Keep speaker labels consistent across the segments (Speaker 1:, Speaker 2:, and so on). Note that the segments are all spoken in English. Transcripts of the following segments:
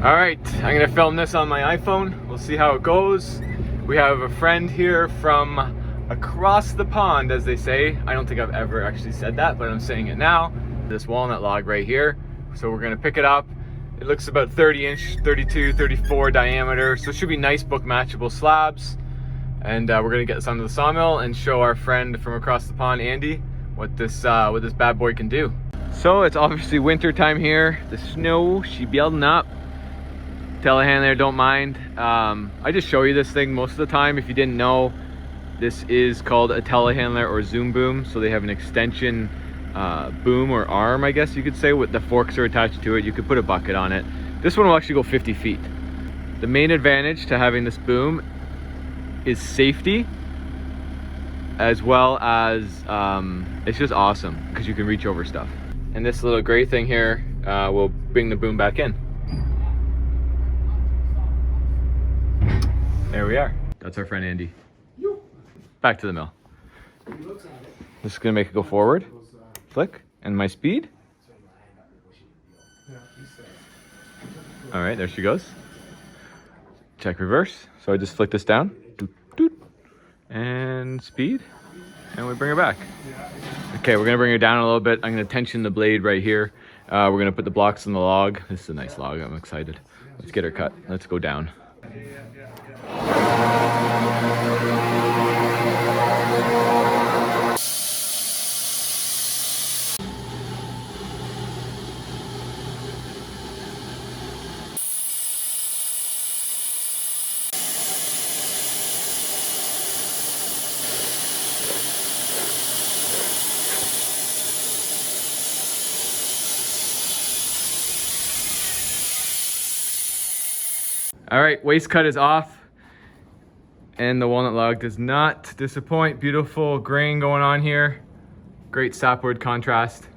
Speaker 1: All right, I'm gonna film this on my iPhone. We'll see how it goes. We have a friend here from across the pond, as they say. I don't think I've ever actually said that, but I'm saying it now. This walnut log right here. So we're gonna pick it up. It looks about 30 inch, 32, 34 diameter. So it should be nice book matchable slabs. And we're gonna get this onto the sawmill and show our friend from across the pond, Andy, what this bad boy can do. So it's obviously winter time here. The snow, she building up. Telehandler, don't mind. I just show you this thing most of the time. If you didn't know, this is called a telehandler or zoom boom. So they have an extension boom or arm, I guess you could say, with the forks are attached to it. You could put a bucket on it. This one will actually go 50 feet. The main advantage to having this boom is safety, as well as it's just awesome because you can reach over stuff. And this little gray thing here will bring the boom back in. There we are. That's our friend Andy. Back to the mill. This is gonna make it go forward. Flick, and my speed. All right, there she goes. Check reverse. So I just flick this down. Doot, doot, and speed, and we bring her back. Okay, we're gonna bring her down a little bit. I'm gonna tension the blade right here. We're gonna put the blocks in the log. This is a nice log, I'm excited. Let's get her cut. Let's go down. All right, waste cut is off. And the walnut log does not disappoint. Beautiful grain going on here. Great sapwood contrast.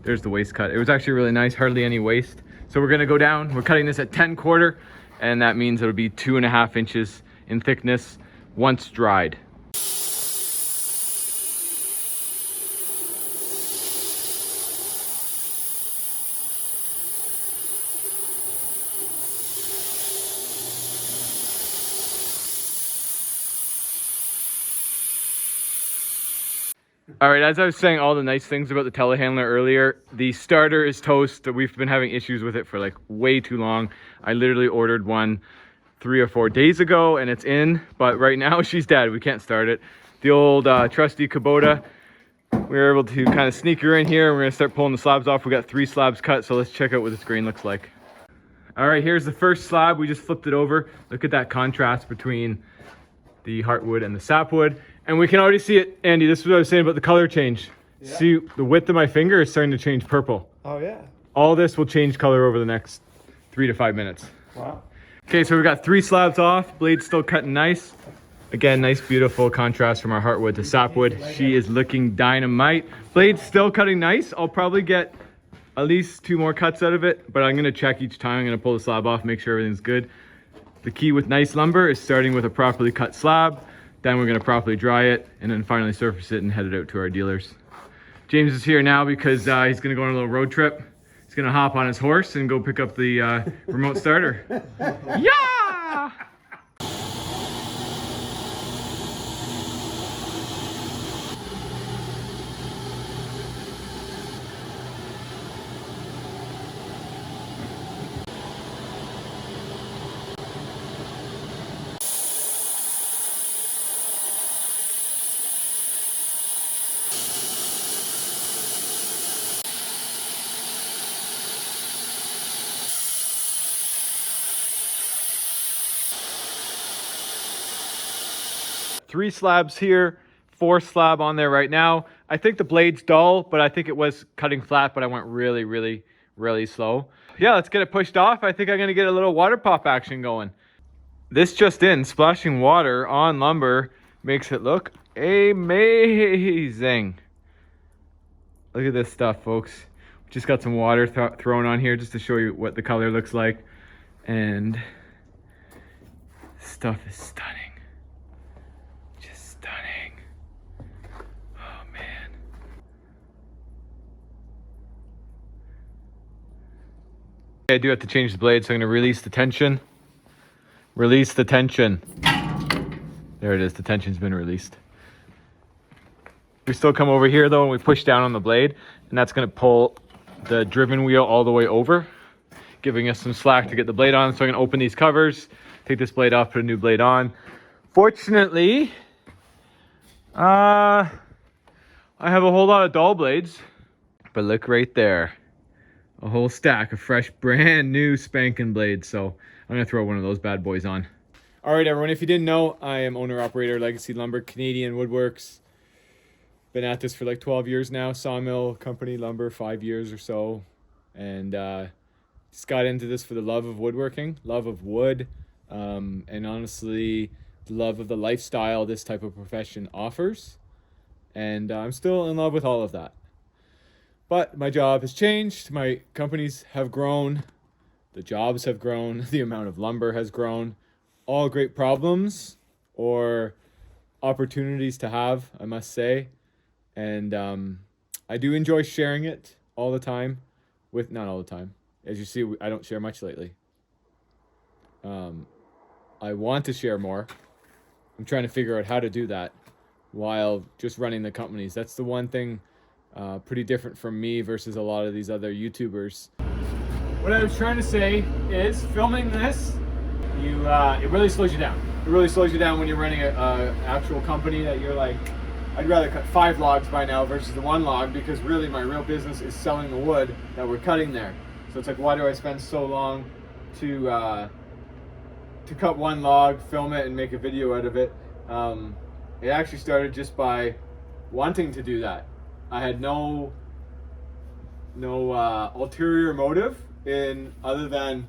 Speaker 1: There's the waste cut. It was actually really nice, hardly any waste. So we're gonna go down. We're cutting this at 10/4, and that means it'll be 2.5 inches in thickness once dried. All right, as I was saying all the nice things about the telehandler earlier, the starter is toast. We've been having issues with it for like way too long. I literally ordered one 3 or 4 days ago and it's in, but right now she's dead. We can't start it. The old trusty Kubota, we were able to kind of sneak her in here. We're gonna start pulling the slabs off. We got 3 slabs cut, so let's check out what this grain looks like. All right, here's the first slab. We just flipped it over. Look at that contrast between the heartwood and the sapwood. And we can already see it, Andy, this is what I was saying about the color change. Yeah. See, the width of my finger is starting to change purple.
Speaker 2: Oh yeah.
Speaker 1: All this will change color over the next 3 to 5 minutes.
Speaker 2: Wow.
Speaker 1: Okay, so we got 3 slabs off, blade's still cutting nice. Again, nice, beautiful contrast from our heartwood to sapwood. She is looking dynamite. Blade's still cutting nice. I'll probably get at least 2 more cuts out of it, but I'm gonna check each time. I'm gonna pull the slab off, make sure everything's good. The key with nice lumber is starting with a properly cut slab. Then we're gonna properly dry it and then finally surface it and head it out to our dealers. James is here now because he's gonna go on a little road trip. He's gonna hop on his horse and go pick up the remote starter. Yeah! 3 slabs here, 4 slab on there right now. I think the blade's dull, but I think it was cutting flat, but I went really slow. Yeah, let's get it pushed off. I think I'm gonna get a little water pop action going. This just in, splashing water on lumber makes it look amazing. Look at this stuff, folks. Just got some water thrown on here just to show you what the color looks like. And stuff is stunning. Just stunning. Oh man. I do have to change the blade, so I'm going to release the tension. Release the tension. There it is, the tension's been released. We still come over here though and we push down on the blade, and that's going to pull the driven wheel all the way over, giving us some slack to get the blade on. So I'm going to open these covers, take this blade off, put a new blade on. Fortunately, I have a whole lot of dull blades, but look right there. A whole stack of fresh, brand new spanking blades. So I'm going to throw one of those bad boys on. All right, everyone, if you didn't know, I am owner-operator, Legacy Lumber, Canadian Woodworks. Been at this for like 12 years now. Sawmill company, lumber, 5 years or so. And just got into this for the love of woodworking, love of wood, and honestly, the love of the lifestyle this type of profession offers. And I'm still in love with all of that. But my job has changed. My companies have grown. The jobs have grown. The amount of lumber has grown. All great problems or opportunities to have, I must say. And I do enjoy sharing it all the time. Not all the time. As you see, I don't share much lately. I want to share more. I'm trying to figure out how to do that while just running the companies. That's the one thing pretty different from me versus a lot of these other YouTubers. What I was trying to say is filming this, it really slows you down. It really slows you down when you're running an actual company that you're like, I'd rather cut 5 logs by now versus the 1 log, because really my real business is selling the wood that we're cutting there. So it's like, why do I spend so long to cut 1 log, film it, and make a video out of it? It actually started just by wanting to do that. I had no ulterior motive other than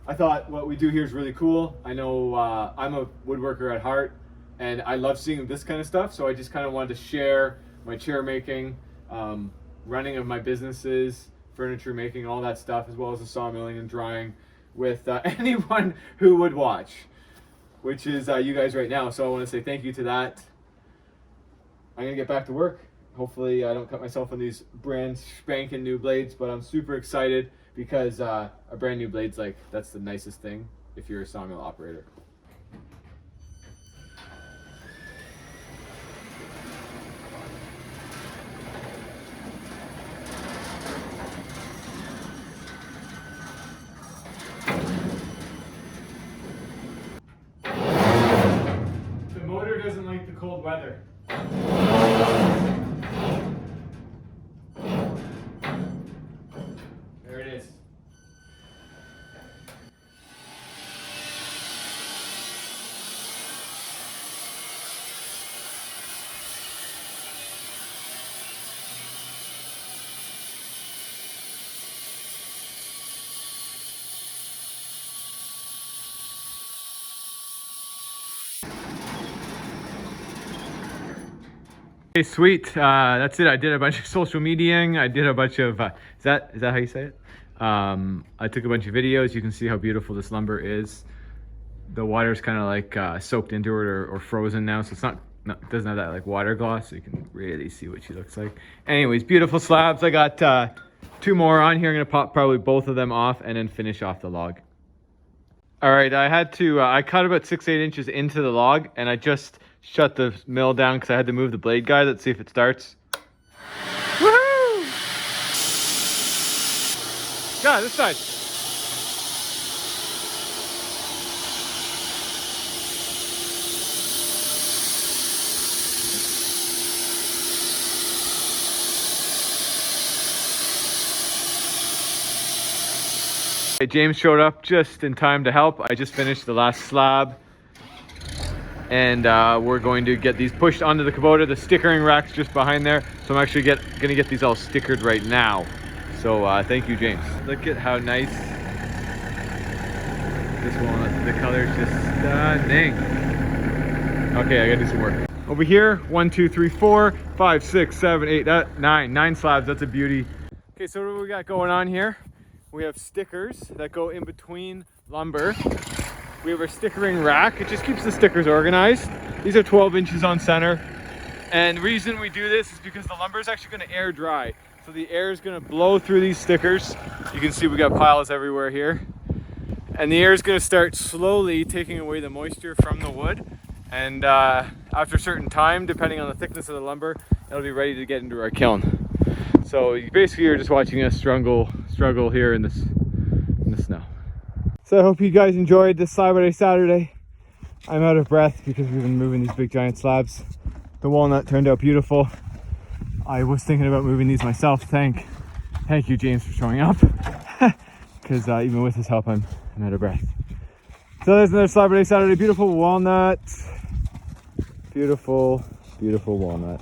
Speaker 1: I thought what we do here is really cool. I know I'm a woodworker at heart, and I love seeing this kind of stuff. So I just kind of wanted to share my chair making, running of my businesses, furniture making, all that stuff, as well as the sawmilling and drying with anyone who would watch, which is you guys right now. So I want to say thank you to that. I'm going to get back to work. Hopefully I don't cut myself on these brand spanking new blades, but I'm super excited because a brand new blade's like, that's the nicest thing if you're a sawmill operator. The motor doesn't like the cold weather. There it is. Okay, sweet. That's it. I did a bunch of social mediaing. I did a bunch of, is that how you say it? I took a bunch of videos. You can see how beautiful this lumber is. The water's kind of like soaked into it or frozen now, so it's not doesn't have that like water gloss, so you can really see what she looks like. Anyways, beautiful slabs. I got 2 more on here. I'm gonna pop probably both of them off and then finish off the log. All right, I had to, I cut about 6-8 inches into the log, and I just shut the mill down because I had to move the blade guide. Let's see if it starts. Woohoo! Yeah, this side. Okay, James showed up just in time to help. I just finished the last slab, and we're going to get these pushed onto the Kubota. The stickering rack's just behind there, so I'm actually gonna get these all stickered right now. So thank you, James. Look at how nice this walnut. The color's just stunning. Okay, I gotta do some work. Over here, 1, 2, 3, 4, 5, 6, 7, 8, 9 slabs. That's a beauty. Okay, so what do we got going on here? We have stickers that go in between lumber. We have our stickering rack. It just keeps the stickers organized. These are 12 inches on center. And the reason we do this is because the lumber is actually going to air dry. So the air is gonna blow through these stickers. You can see we got piles everywhere here. And the air is gonna start slowly taking away the moisture from the wood. And after a certain time, depending on the thickness of the lumber, it'll be ready to get into our kiln. So basically you're just watching us struggle here in the snow. So I hope you guys enjoyed this Slaburday Saturday. I'm out of breath because we've been moving these big giant slabs. The walnut turned out beautiful. I was thinking about moving these myself. Thank you, James, for showing up. Because even with his help, I'm out of breath. So there's another Slaburday Saturday. Beautiful walnut. Beautiful, beautiful walnut.